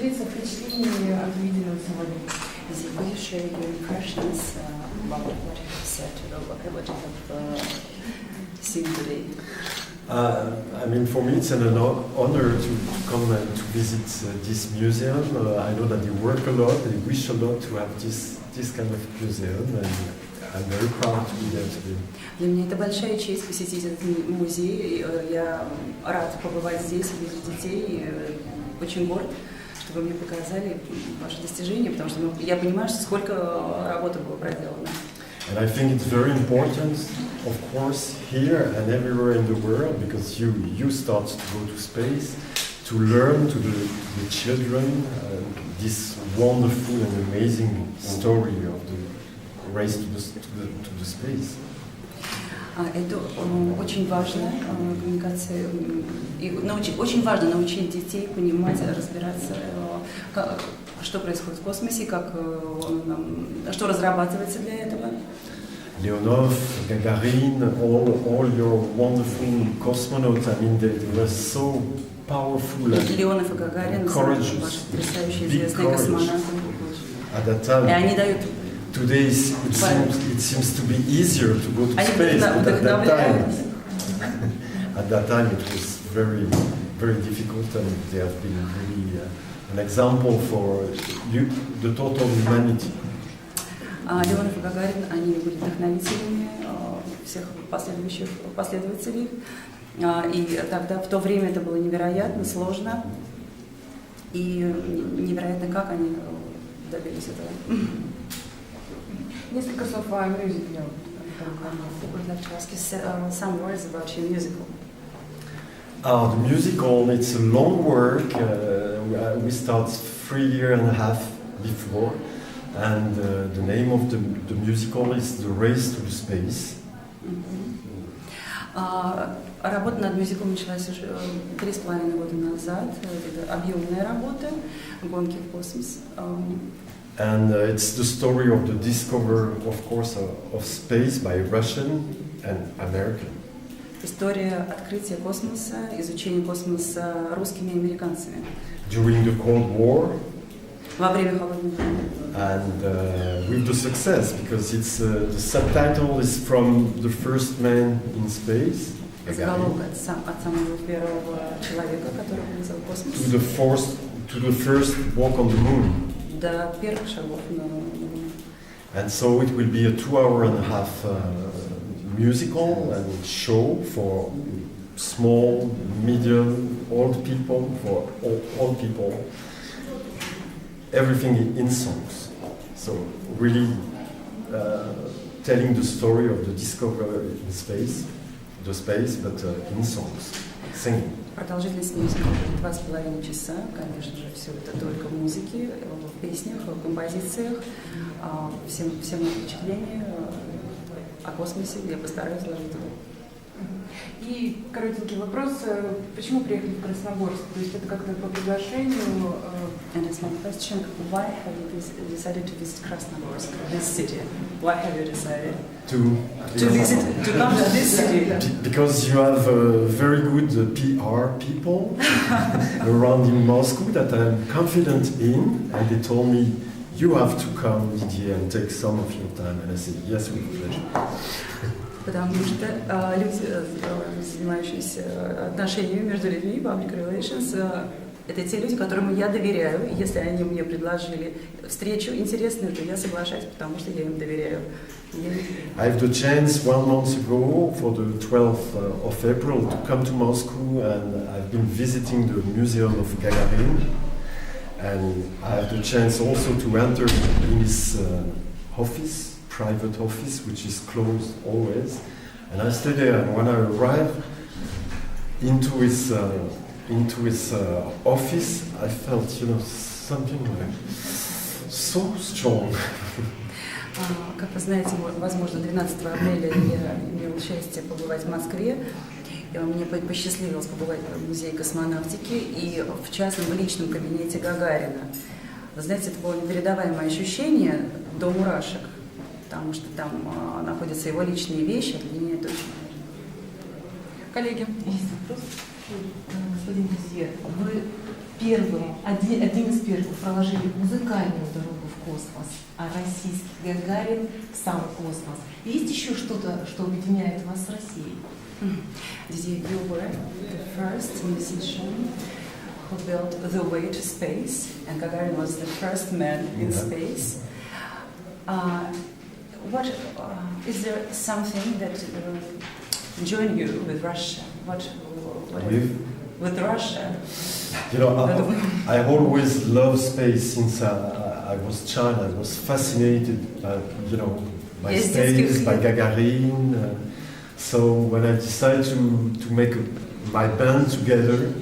поделиться впечатлениями от увиденного сегодня? Will you share your impressions about what you have said, what you have seen today? I mean, for me, it's an honor to come and to visit this museum. I know that they work a lot, they wish a lot to have this kind of museum, and I'm very proud to be there today. Для меня это большая честь посетить этот музей. Я рад побывать здесь, видеть детей. И очень горд, что вы мне показали ваши достижения, потому что я понимаю, что сколько работы было проделано. And I think it's very important, of course, here and everywhere in the world, because you start to go to space, to learn to the children this wonderful and amazing story of the race to the space. Это очень важная коммуникация, и очень важно научить детей понимать, разбираться, что происходит в космосе, что разрабатывается для этого. Leonov, Gagarin, all your wonderful cosmonauts, I mean, they were so powerful and Леонов и Гагарин, courageous, ваши потрясающие big известные courage. космонавты. At that time, И они дают today it seems to be easier to go to space, but at that time it was very, very difficult, and they have been really an example for the total humanity. Леонов и Гагарин, они были вдохновителями всех последующих последователей. И тогда, в то время, это было невероятно сложно. И невероятно, как они добились этого. Несколько слов о мюзикле. Would like to ask you some words about your musical. The musical, it's a long work. We start 3 years and a half before, and the name of the musical is The Race to the Space. Работа над мюзиклом началась уже 3,5 года назад. Это объемная работа, гонки в космос. And it's the story of the discovery, of course, of space by Russian and American. История открытия космоса, изучения космоса русскими и американцами. During the Cold War. Во время холодной войны. And with the success, because it's the subtitle is from the first man in space. Заголовок от самого первого человека, который полетел в космос. To the first walk on the moon. До первых шагов на Луне. And so it will be a 2.5 hour musical and show for small, medium, old people, for all people. Everything in songs. So really telling the story of the discovery in space, but in songs, singing. Продолжительность мюзикла будет 2,5 часа. Конечно же, все это только в музыке, в песнях, в композициях. Все мои впечатления о космосе я постараюсь изложить туда. И коротенький вопрос, почему приехали в Красногорск? То есть это как-то по приглашению? And it's my question, why have you decided to visit Krasnogorsk, this city? Why have you decided to come to this city? Because you have very good PR people around in Moscow that I'm confident in, and they told me, you have to come, Didier, and take some of your time. And I said, yes, with pleasure. Потому что люди, занимающиеся отношениями между людьми, public relations, это те люди, которым я доверяю. Если они мне предложили встречу интересную, то я соглашаюсь, потому что я им доверяю. I have the chance 1 month ago, for the 12th of April, to come to Moscow, and I've been visiting the Museum of Gagarin, and I have the chance also to enter in his office. Private office, which is closed always, and I stay there. And when I arrive into his office, I felt, something like so strong. Как вы знаете, возможно, 12 апреля я имела счастье побывать в Москве. Мне посчастливилось побывать в музее космонавтики и в частном личном кабинете Гагарина. Вы знаете, это было непередаваемое ощущение до мурашек. Потому что там находятся его личные вещи, для меня это очень важно. Коллеги, Есть вопрос. Господин Дидье, вы одним из первых проложили музыкальную дорогу в космос, а российский Гагарин в сам космос. Есть еще что-то, что объединяет вас с Россией? Didier, you were the first musician who built the way to space, and Gagarin was the first man in space. What is there something that joined you with Russia? What with Russia? You know, I always loved space since I was a child. I was fascinated by, you know, by space, by Gagarin. So when I decided to make my band together.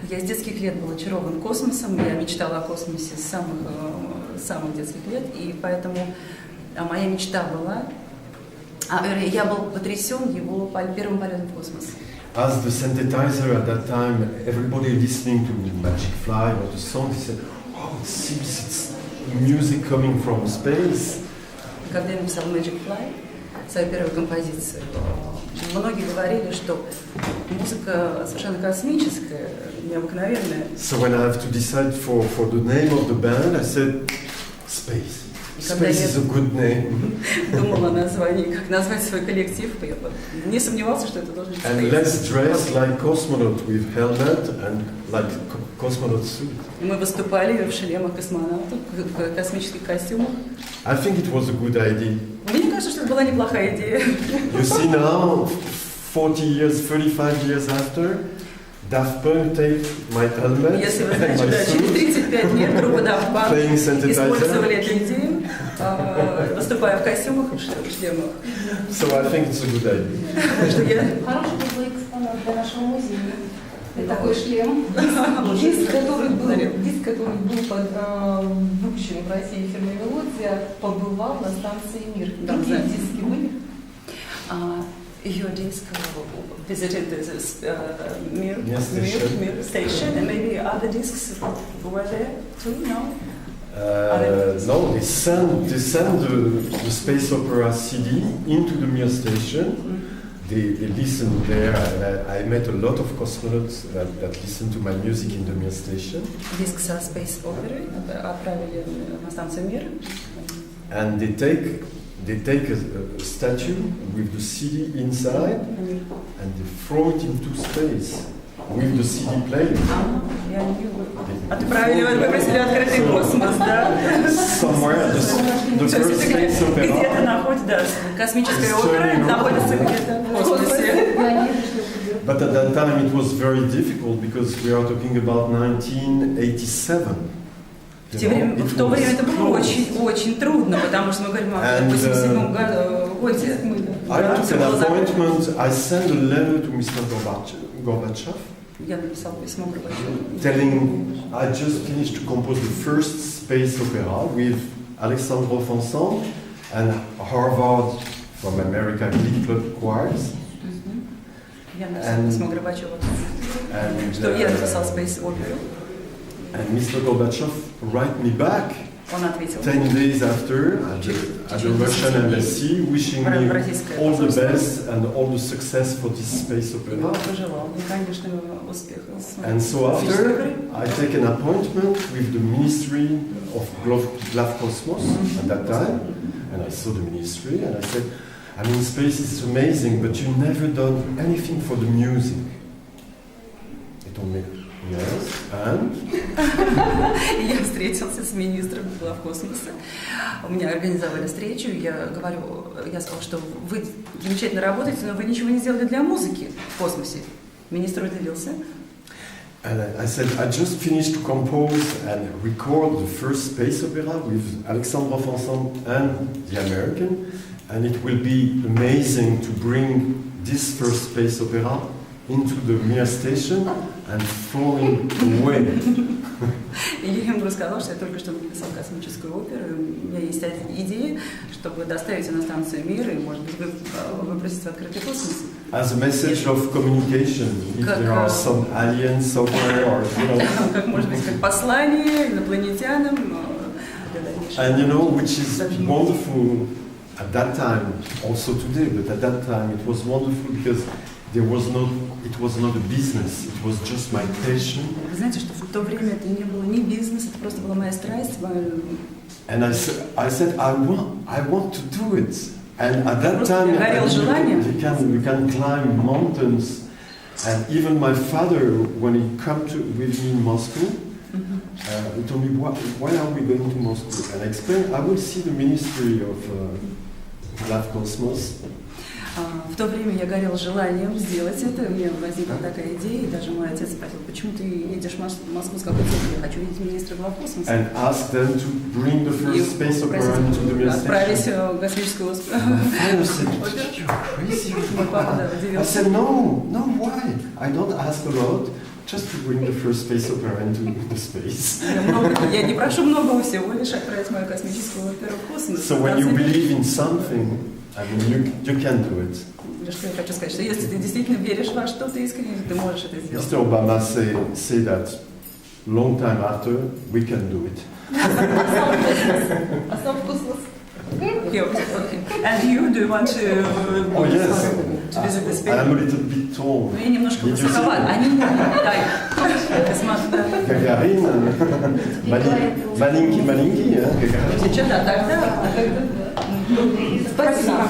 Я с детских лет был очарован космосом, я мечтала о космосе с самых детских лет, и поэтому моя мечта была, я был потрясен его первым полетом в космос. As the synthesizer at that time, everybody listening to Magic Fly or the song, they said, "Oh, it seems it's music coming from space." Когда я написал Magic Fly, свою первую композицию, многие говорили, что музыка совершенно космическая, необыкновенная. So when I have to decide for the name of the band, I said, "Space." Space is a good name. Думала о названии, как назвать свой коллектив, я не сомневался, что это должен быть Space. And let's dress like cosmonaut with helmet and like cosmonaut suit. Мы выступали в шлемах космонавтов, в космических костюмах. I think it was a good idea. Мне кажется, что это была неплохая идея. You see now, 35 years after, Daft Punk take my helmet Если вы and знаете, my да, через suit, 35 лет группа Daft Punk playing synthesizer. использовали эту идею, выступая в костюмах и в шлемах. So I think it's a good idea. Что я... Хороший был экспонат для нашего музея. Такой шлем. Диск, который был выпущен в России фирмой «Мелодия», побывал на станции «Мир». Другие диски были? Your disc visited this Mir station, and maybe other discs were there too, no? No, they send the space opera CD into the Mir station. They listen there, and I met a lot of cosmonauts that listen to my music in the Mir station. Диск со Space Opera отправили на станцию Мир. And they take a statue with the CD inside and they throw it into space with the CD player. Отправили, выбросили открытый космос, да? Somewhere, the first space opera. Где-то находится, да, космическая опера находится где-то в космосе. But at that time it was very difficult because we are talking about 1987. В то время это было очень трудно, потому что мы говорим о 1987 году. I took an appointment, I sent a letter to Mr. Gorbachev. Я написал письмо Горбачеву. Telling I just finished to compose the first space opera with Alexandrov Ensemble and Harvard from America Glee Club Choirs. Я написал письмо Горбачеву, что я написал Space Opera. And Mr. Gorbachev write me back 10 days after at the Russian embassy, wishing me all the best and all the success for this space opera. And so after, I take an appointment with the Ministry of Glavkosmos at that time, and I saw the ministry, and I said, I mean, space is amazing, but you've never done anything for the music. They told me, yes, and? Я встретился с министром Главкосмоса. У меня организовали встречу. Я сказала, что вы замечательно работаете, но вы ничего не сделали для музыки в космосе. Министр удивился. And I said, I just finished to compose and record the first space opera with Alexandrov Ensemble and the American, and it will be amazing to bring this first space opera into the Mir station and throw it away. И я ему рассказала, что я только что написал космическую оперу. У меня есть идея, чтобы доставить ее на станцию Мира и, может быть, выбросить в открытый космос. As a message of communication, if there are some aliens somewhere, or Как, может быть, как послание инопланетянам. And which is wonderful at that time, also today, but at that time it was wonderful because it was not a business, it was just my passion. Вы знаете, что в то время это не было ни бизнес, это просто была моя страсть. And I said, I want to do it. And at that time, you can climb mountains. And even my father, when he came with me in Moscow, he told me, why are we going to Moscow? And I explained, I will see the Ministry of Life Cosmos. В то время я горел желанием сделать это, у меня возникла такая идея, и даже мой отец спросил, почему ты едешь в Москву с какой целью? Я хочу видеть министра главкосмоса. And ask them to bring the first space opera to the Mir отправить космическую I said, no, why? I don't ask a lot, just to bring the first space opera into the space. Я не прошу многого, всего лишь отправить мою космическую оперу в космос. So when you believe in something, I mean, you can do it. Что я хочу сказать, что если ты действительно веришь во что-то искренне, ты можешь это сделать. Mr. Obama say that long time after, we can do it. And you, do you want to visit the space? I'm a little bit tall. Я немножко высоковат. Они Гагарин, маленький, Гагарин. Что-то тогда. Спасибо.